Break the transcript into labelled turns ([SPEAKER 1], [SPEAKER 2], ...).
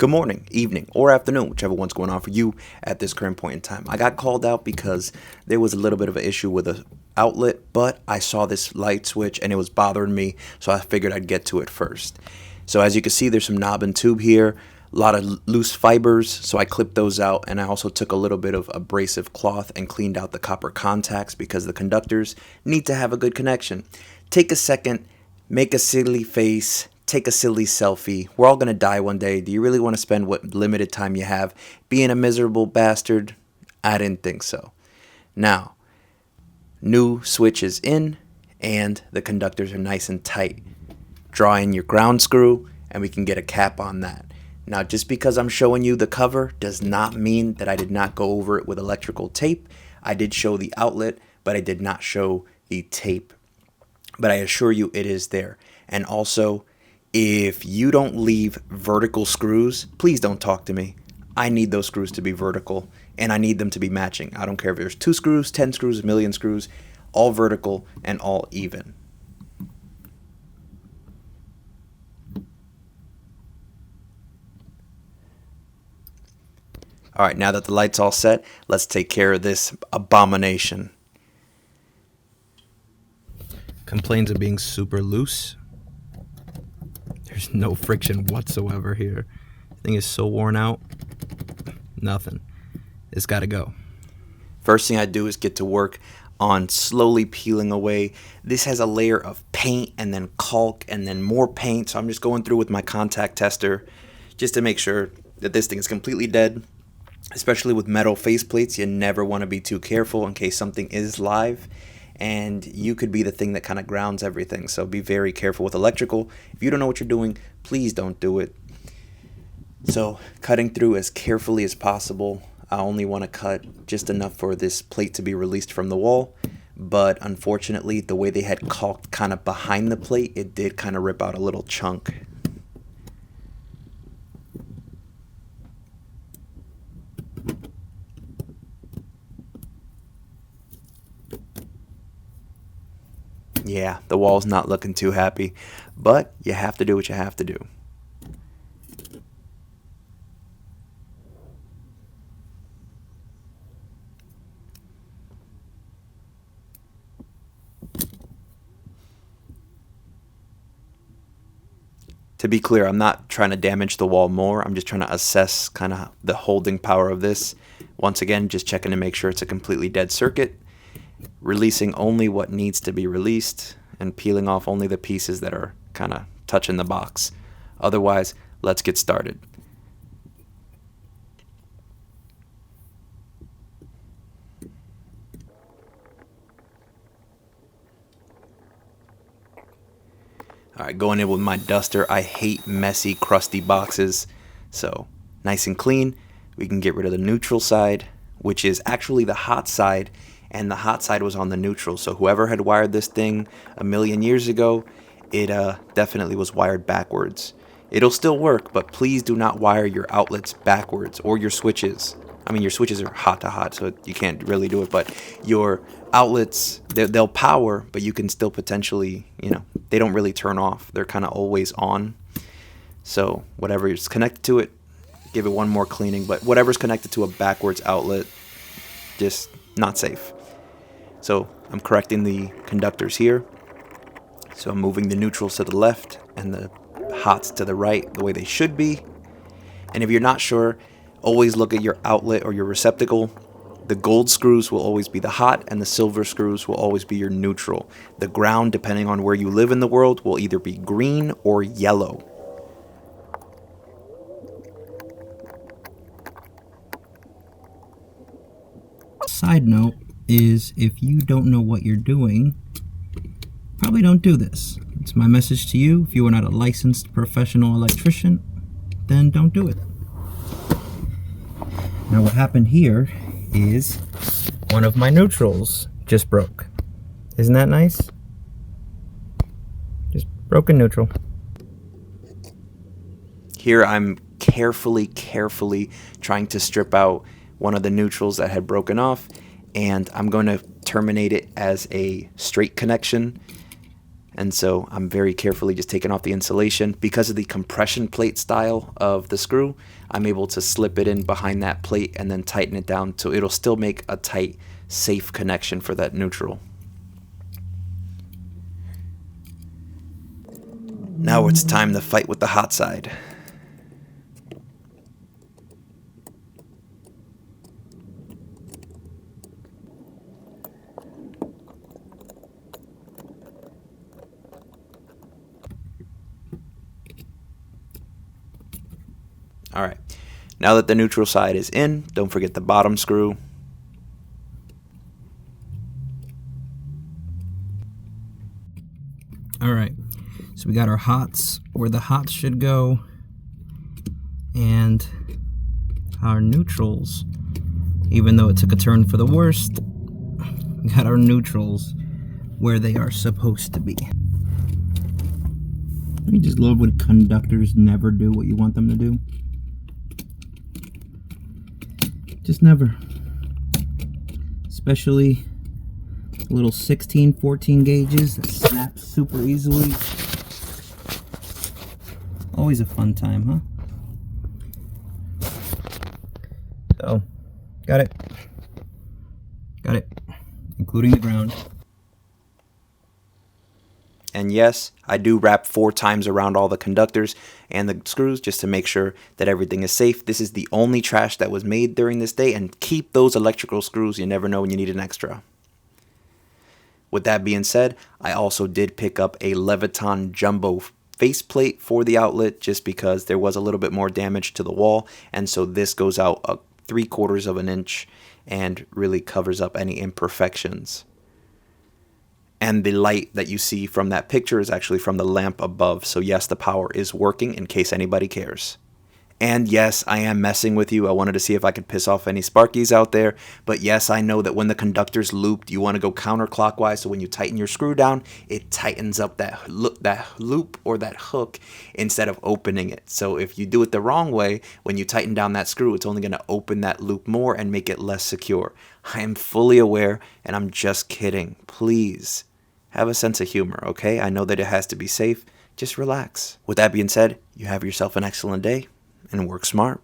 [SPEAKER 1] Good morning, evening, or afternoon, whichever one's going on for you at this current point in time. I got called out because there was a little bit of an issue with an outlet, but I saw this light switch and it was bothering me, so I figured I'd get to it first. So as you can see, there's some knob and tube here, a lot of loose fibers, so I clipped those out, and I also took a little bit of abrasive cloth and cleaned out the copper contacts because the conductors need to have a good connection. Take a second, make a silly face, take a silly selfie. We're all going to die one day. Do you really want to spend what limited time you have being a miserable bastard? I didn't think so. Now, new switch is in and the conductors are nice and tight. Draw in your ground screw and we can get a cap on that. Now, just because I'm showing you the cover does not mean that I did not go over it with electrical tape. I did show the outlet, but I did not show the tape. But I assure you it is there. And also, if you don't leave vertical screws, please don't talk to me. I need those screws to be vertical, and I need them to be matching. I don't care if there's 2 screws, 10 screws, a million screws, all vertical and all even. All right, now that the light's all set, let's take care of this abomination.
[SPEAKER 2] Complains of being super loose. There's no friction whatsoever here. The thing is so worn out. Nothing. It's got to go.
[SPEAKER 1] First thing I do is get to work on slowly peeling away. This has a layer of paint and then caulk and then more paint. So I'm just going through with my contact tester just to make sure that this thing is completely dead. Especially with metal faceplates, you never want to be too careful in case something is live. And you could be the thing that kind of grounds everything. So be very careful with electrical. If you don't know what you're doing, please don't do it. So cutting through as carefully as possible. I only want to cut just enough for this plate to be released from the wall. But unfortunately, the way they had caulked kind of behind the plate, it did kind of rip out a little chunk. Yeah, the wall's not looking too happy, but you have to do what you have to do. To be clear, I'm not trying to damage the wall more. I'm just trying to assess kind of the holding power of this. Once again, just checking to make sure it's a completely dead circuit. Releasing only what needs to be released and peeling off only the pieces that are kind of touching the box. Otherwise, let's get started. Alright, going in with my duster. I hate messy, crusty boxes. So, nice and clean. We can get rid of the neutral side, which is actually the hot side, and the hot side was on the neutral. So whoever had wired this thing a million years ago, it definitely was wired backwards. It'll still work, but please do not wire your outlets backwards or your switches. I mean, your switches are hot to hot, so you can't really do it, but your outlets, they'll power, but you can still potentially, they don't really turn off. They're kind of always on. So whatever is connected to it, give it one more cleaning, but whatever's connected to a backwards outlet, just not safe. So I'm correcting the conductors here. So I'm moving the neutrals to the left and the hots to the right, the way they should be. And if you're not sure, always look at your outlet or your receptacle. The gold screws will always be the hot and the silver screws will always be your neutral. The ground, depending on where you live in the world, will either be green or yellow.
[SPEAKER 2] Side note is if you don't know what you're doing, probably don't do this. It's my message to you. If you are not a licensed professional electrician, then don't do it. Now what happened here is one of my neutrals just broke. Isn't that nice? Just broken neutral.
[SPEAKER 1] Here I'm carefully trying to strip out one of the neutrals that had broken off, and I'm going to terminate it as a straight connection. And so I'm very carefully just taking off the insulation. Because of the compression plate style of the screw, I'm able to slip it in behind that plate and then tighten it down so it'll still make a tight, safe connection for that neutral. Now it's time to fight with the hot side. Alright, now that the neutral side is in, don't forget the bottom screw.
[SPEAKER 2] Alright, so we got our hots where the hots should go, and our neutrals, even though it took a turn for the worst, we got our neutrals where they are supposed to be. I just love when conductors never do what you want them to do. Just never. Especially little 16, 14 gauges that snap super easily. Always a fun time, huh? So, got it. Got it. Including the ground.
[SPEAKER 1] And yes, I do wrap 4 times around all the conductors and the screws just to make sure that everything is safe. This is the only trash that was made during this day, and keep those electrical screws. You never know when you need an extra. With that being said, I also did pick up a Leviton jumbo faceplate for the outlet just because there was a little bit more damage to the wall, and so this goes out 3/4 of an inch and really covers up any imperfections. And the light that you see from that picture is actually from the lamp above. So yes, the power is working in case anybody cares. And yes, I am messing with you. I wanted to see if I could piss off any Sparkies out there. But yes, I know that when the conductor's looped, you want to go counterclockwise. So when you tighten your screw down, it tightens up that loop or that hook instead of opening it. So if you do it the wrong way, when you tighten down that screw, it's only going to open that loop more and make it less secure. I am fully aware, and I'm just kidding. Please have a sense of humor, okay? I know that it has to be safe. Just relax. With that being said, you have yourself an excellent day and work smart.